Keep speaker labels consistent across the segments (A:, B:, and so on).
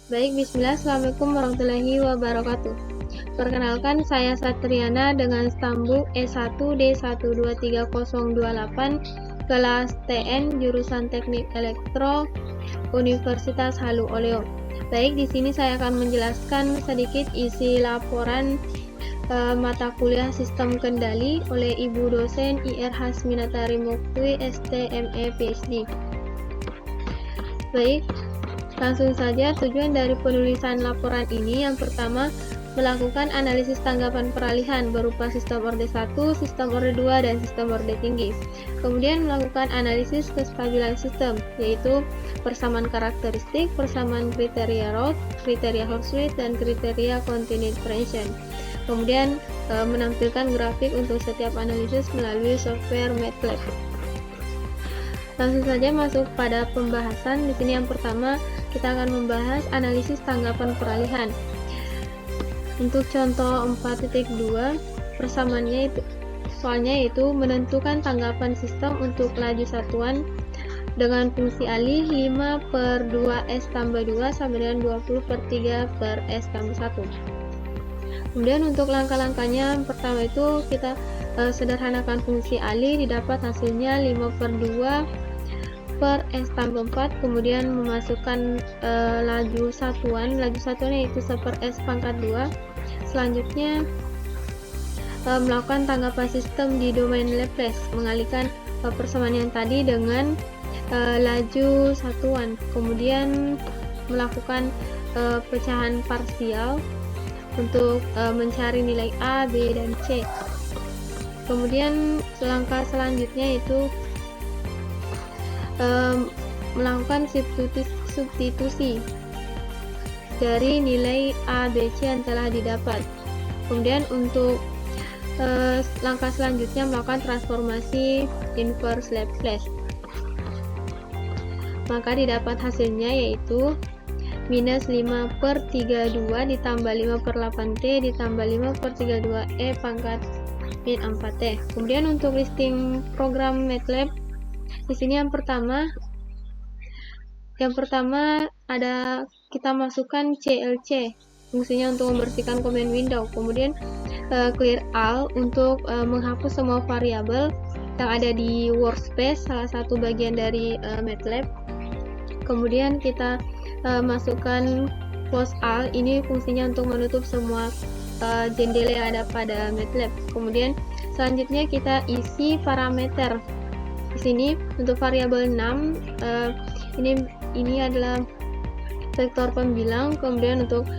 A: Baik, bismillah, assalamualaikum warahmatullahi wabarakatuh. Perkenalkan, saya Satriana dengan stambuk E1D123028, kelas TN, jurusan Teknik Elektro, Universitas Halu Oleo. Baik, di sini saya akan menjelaskan sedikit isi laporan mata kuliah Sistem Kendali oleh Ibu dosen IR Hasminatari Mukti, STME PhD. Baik, langsung saja tujuan dari penulisan laporan ini. Yang pertama, melakukan analisis tanggapan peralihan berupa sistem orde 1, sistem orde 2, dan sistem orde tinggi. Kemudian melakukan analisis kestabilan sistem, yaitu persamaan karakteristik, persamaan kriteria Roth, kriteria Hochschild, dan kriteria continued differentiation. Kemudian menampilkan grafik untuk setiap analisis melalui software MATLAB. Langsung saja masuk pada pembahasan. Di sini yang pertama kita akan membahas analisis tanggapan peralihan. Untuk contoh 4.2, persamaannya itu soalnya yaitu menentukan tanggapan sistem untuk laju satuan dengan fungsi alih 5/2s tambah 2 sama dengan 20/3/s tambah 1. Kemudian untuk langkah-langkahnya, pertama itu kita sederhanakan fungsi alih, didapat hasilnya 5/2/s tambah 4, kemudian memasukkan laju satuannya itu 1/s pangkat 2. Selanjutnya melakukan tanggapan sistem di domain Laplace, mengalihkan persamaan yang tadi dengan laju satuan, kemudian melakukan pecahan parsial untuk mencari nilai A, B, dan C. Kemudian langkah selanjutnya itu melakukan substitusi dari nilai A, B, C yang telah didapat. Kemudian untuk langkah selanjutnya melakukan transformasi inverse Laplace. Maka didapat hasilnya yaitu minus 5/32 ditambah 5/8t ditambah 5/32e pangkat min 4t. Kemudian untuk listing program MATLAB, di sini yang pertama ada kita masukkan CLC, fungsinya untuk membersihkan command window. Kemudian clear all untuk menghapus semua variabel yang ada di workspace, salah satu bagian dari MATLAB. Kemudian kita masukkan close all, ini fungsinya untuk menutup semua jendela yang ada pada MATLAB. Kemudian selanjutnya kita isi parameter. Di sini untuk variabel 6 ini adalah vektor pembilang. Kemudian untuk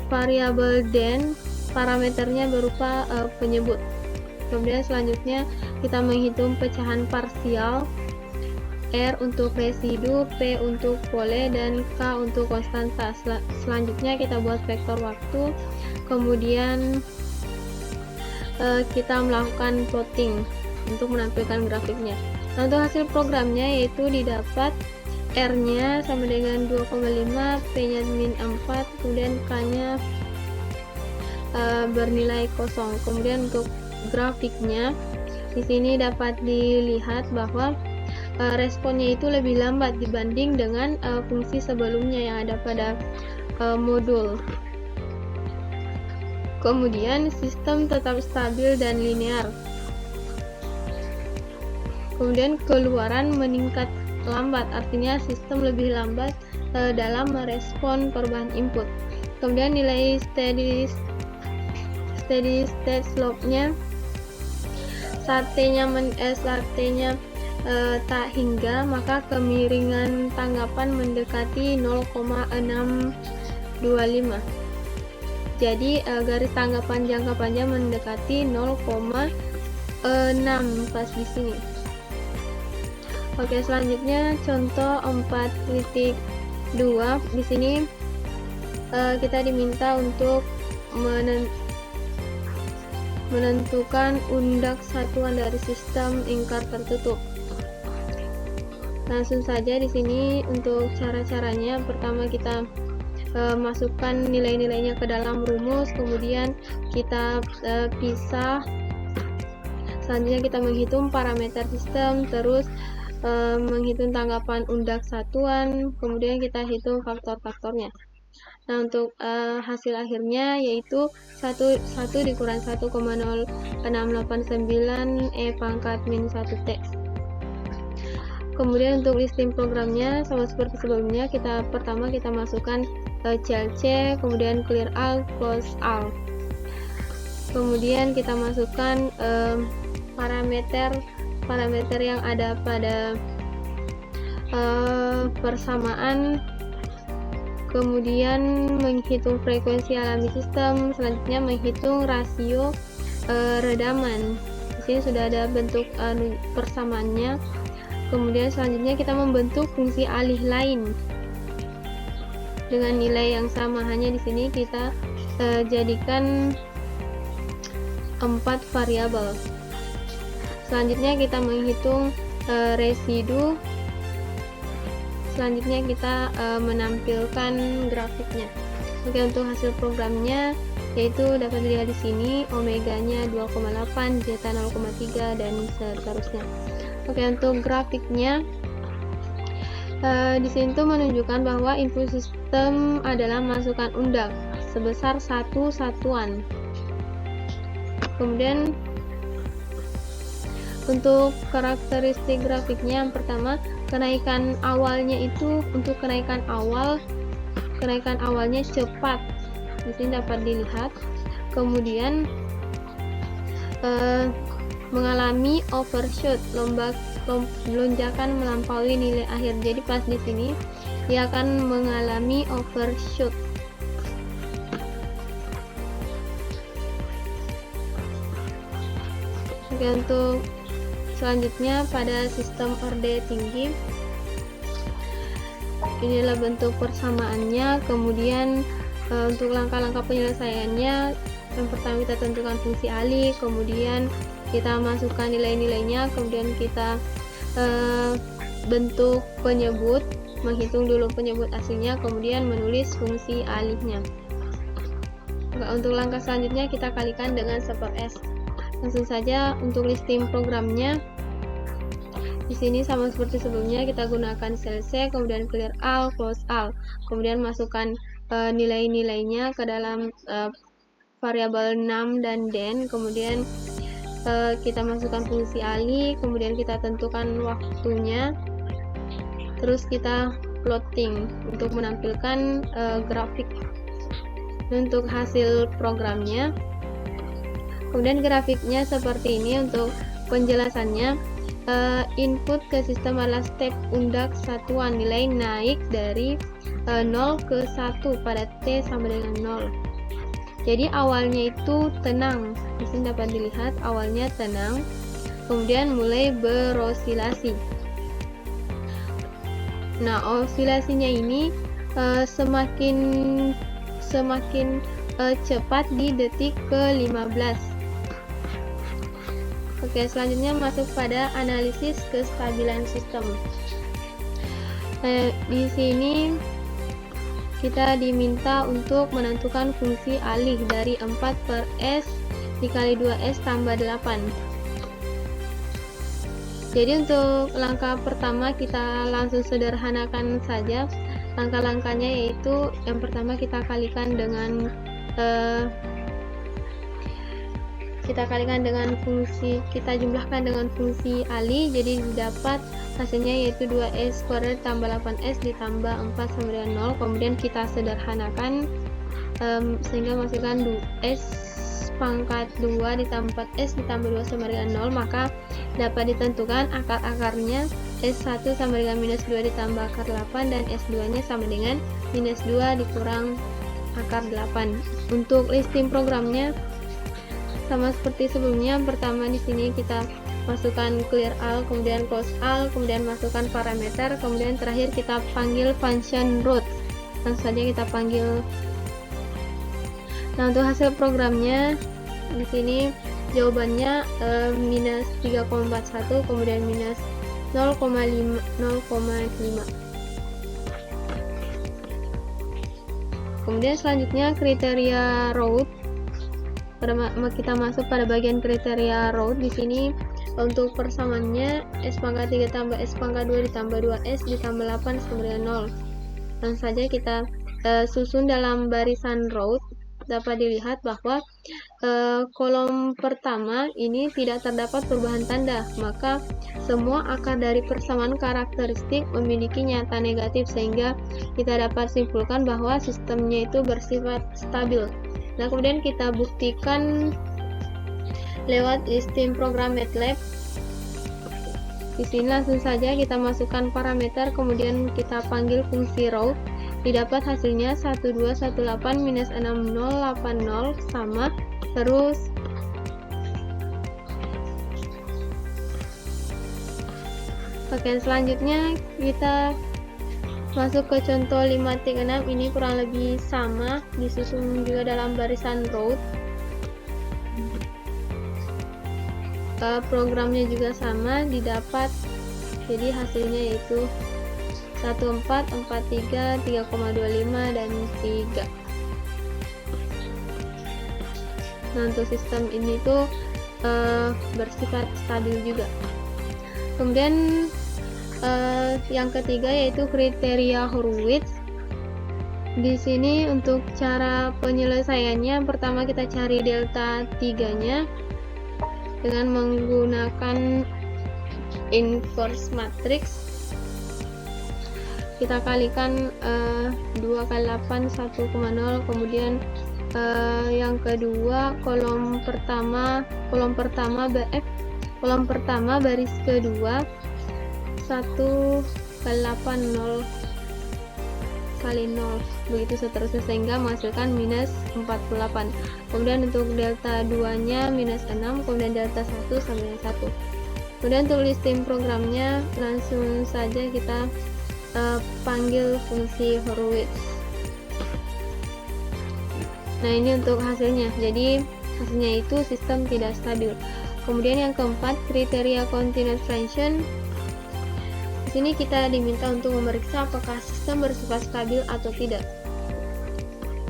A: variabel den, parameternya berupa penyebut. Kemudian selanjutnya kita menghitung pecahan parsial, R untuk residu, P untuk pole, dan K untuk konstanta. Selanjutnya kita buat vektor waktu, kemudian kita melakukan plotting untuk menampilkan grafiknya. Nah, untuk hasil programnya yaitu didapat R-nya sama dengan 2,5, P-nya min 4, kemudian K-nya bernilai 0. Kemudian untuk grafiknya di sini dapat dilihat bahwa responnya itu lebih lambat dibanding dengan fungsi sebelumnya yang ada pada modul. Kemudian sistem tetap stabil dan linear. Kemudian keluaran meningkat lambat, artinya sistem lebih lambat dalam merespon perubahan input. Kemudian nilai steady state slope-nya, saat t-nya tak hingga, maka kemiringan tanggapan mendekati 0,625. Jadi garis tanggapan jangka panjang mendekati 0,6 pas di sini. Oke, selanjutnya contoh 4.2. Di sini kita diminta untuk menentukan undak satuan dari sistem ingkar tertutup. Langsung saja di sini untuk cara-caranya. Pertama kita masukkan nilai-nilainya ke dalam rumus, kemudian kita pisah. Selanjutnya kita menghitung parameter sistem, terus menghitung tanggapan undak satuan, kemudian kita hitung faktor-faktornya. Nah, untuk hasil akhirnya yaitu 1 dikurang 1,0689 E pangkat min 1T. Kemudian untuk listing programnya sama seperti sebelumnya, pertama kita masukkan CLC, kemudian clear all, close all. Kemudian kita masukkan parameter yang ada pada persamaan, kemudian menghitung frekuensi alami sistem, selanjutnya menghitung rasio redaman. Di sini sudah ada bentuk persamaannya. Kemudian selanjutnya kita membentuk fungsi alih lain dengan nilai yang sama, hanya di sini kita jadikan 4 variabel. Selanjutnya kita menghitung residu. Selanjutnya kita menampilkan grafiknya. Oke, untuk hasil programnya yaitu dapat dilihat di sini, omeganya 2,8, zeta 0,3 dan seterusnya. Oke, untuk grafiknya di sini tuh menunjukkan bahwa input sistem adalah masukan undak sebesar 1 satuan. Kemudian untuk karakteristik grafiknya, yang pertama, kenaikan awalnya itu untuk kenaikan awalnya cepat. Di sini dapat dilihat. Kemudian mengalami overshoot, lonjakan melampaui nilai akhir. Jadi pas di sini dia akan mengalami overshoot. Oke, untuk selanjutnya pada sistem orde tinggi, inilah bentuk persamaannya. Kemudian untuk langkah-langkah penyelesaiannya, yang pertama kita tentukan fungsi alih, kemudian kita masukkan nilai-nilainya, kemudian kita bentuk penyebut, menghitung dulu penyebut aslinya, kemudian menulis fungsi alihnya. Untuk langkah selanjutnya kita kalikan dengan 1/s. Langsung saja untuk listing programnya. Di sini sama seperti sebelumnya, kita gunakan CLC, kemudian clear all, close all, kemudian masukkan nilai-nilainya ke dalam variabel num dan den, kemudian kita masukkan fungsi alih, kemudian kita tentukan waktunya, terus kita plotting untuk menampilkan grafik. Untuk hasil programnya, kemudian grafiknya seperti ini. Untuk penjelasannya, input ke sistem adalah step undak satuan, nilai naik dari 0 ke 1 pada T sama dengan 0. Jadi awalnya itu tenang, di sini dapat dilihat awalnya tenang, kemudian mulai berosilasi. Nah, osilasinya ini semakin cepat di detik ke-15. Oke, selanjutnya masuk pada analisis kestabilan sistem. Di sini kita diminta untuk menentukan fungsi alih dari 4/s dikali 2s tambah 8. Jadi untuk langkah pertama kita langsung sederhanakan saja. Langkah-langkahnya yaitu yang pertama kita kalikan dengan kita jumlahkan dengan fungsi alih, jadi didapat hasilnya yaitu 2s kuadrat tambah 8s ditambah 4 sama dengan 0. Kemudian kita sederhanakan sehingga masukkan 2s pangkat 2 ditambah 4s ditambah 2 sama dengan 0, maka dapat ditentukan akar-akarnya S1 sama dengan minus 2 ditambah akar 8 dan S2 nya sama dengan minus 2 dikurang akar 8. Untuk listing programnya sama seperti sebelumnya. Pertama di sini kita masukkan clear all, kemudian close all, kemudian masukkan parameter, kemudian terakhir kita panggil function root. Langsung saja kita panggil. Nah, untuk hasil programnya di sini jawabannya minus 3,41, kemudian minus 0,5. Kemudian selanjutnya kriteria root. Kita masuk pada bagian kriteria root. Di sini untuk persamaannya S pangkat 3 tambah S pangkat 2 ditambah 2S ditambah 8 sama dengan 0. Langsung saja kita susun dalam barisan row, dapat dilihat bahwa kolom pertama ini tidak terdapat perubahan tanda, maka semua akar dari persamaan karakteristik memiliki nyata negatif, sehingga kita dapat simpulkan bahwa sistemnya itu bersifat stabil. Nah, kemudian kita buktikan lewat sistem program MATLAB. Di sini langsung saja kita masukkan parameter, kemudian kita panggil fungsi row. Didapat hasilnya 1218 minus 6080 sama, terus bagian selanjutnya kita masuk ke contoh 5.6. Ini kurang lebih sama, disusun juga dalam barisan row. Programnya juga sama, didapat jadi hasilnya yaitu 1443, 3,25 dan 3. Nah, untuk sistem ini tuh bersifat stabil juga. Kemudian yang ketiga yaitu kriteria Horowitz. Di sini untuk cara penyelesaiannya, pertama kita cari delta 3-nya dengan menggunakan inverse matrix. Kita kalikan 2 kali 8 1,0, kemudian yang kedua kolom pertama baris kedua 1 kali 8 0 kali 0, begitu seterusnya sehingga menghasilkan minus 48. Kemudian untuk delta 2 nya minus 6, kemudian delta 1 sama dengan 1. Kemudian untuk listing programnya langsung saja kita panggil fungsi Horowitz. Nah, ini untuk hasilnya, jadi hasilnya itu sistem tidak stabil. Kemudian yang keempat, kriteria continuous function. Di sini kita diminta untuk memeriksa apakah sistem bersifat stabil atau tidak.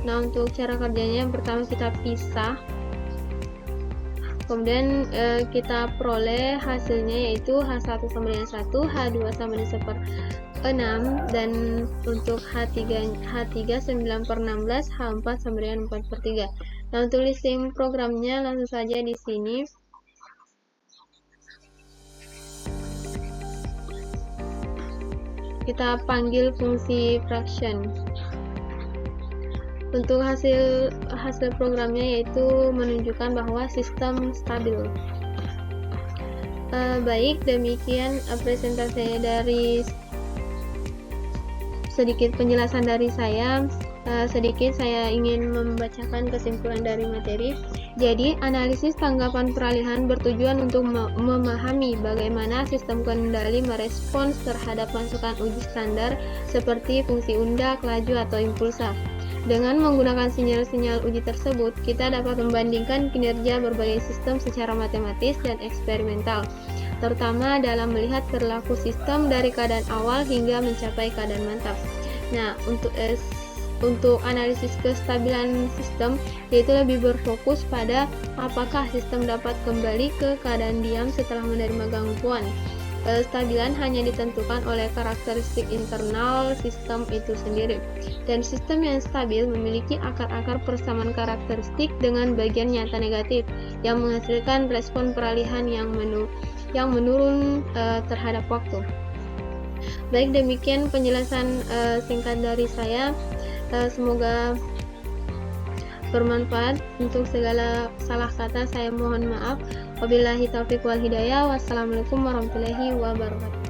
A: Nah, untuk cara kerjanya yang pertama kita pisah, kemudian kita peroleh hasilnya yaitu H1 sama dengan 1, H2 sama dengan 1/6, dan untuk H3 9/16, H4 sama dengan 4/3. Nah, untuk listing programnya langsung saja di sini. Kita panggil fungsi fraction. Untuk hasil programnya yaitu menunjukkan bahwa sistem stabil. Baik, demikian presentasi dari sedikit penjelasan dari saya. Sedikit saya ingin membacakan kesimpulan dari materi. Jadi, analisis tanggapan peralihan bertujuan untuk memahami bagaimana sistem kendali merespons terhadap masukan uji standar seperti fungsi undak, laju, atau impulsa. Dengan menggunakan sinyal-sinyal uji tersebut, kita dapat membandingkan kinerja berbagai sistem secara matematis dan eksperimental, terutama dalam melihat perilaku sistem dari keadaan awal hingga mencapai keadaan mantap. Nah, untuk analisis kestabilan sistem, yaitu lebih berfokus pada apakah sistem dapat kembali ke keadaan diam setelah menerima gangguan. Kestabilan hanya ditentukan oleh karakteristik internal sistem itu sendiri, dan sistem yang stabil memiliki akar-akar persamaan karakteristik dengan bagian nyata negatif yang menghasilkan respon peralihan yang menurun terhadap waktu. Baik, demikian penjelasan singkat dari saya. Semoga bermanfaat. Untuk segala salah kata saya mohon maaf. Wabillahi taufiq wal hidayah. Wassalamualaikum warahmatullahi wabarakatuh.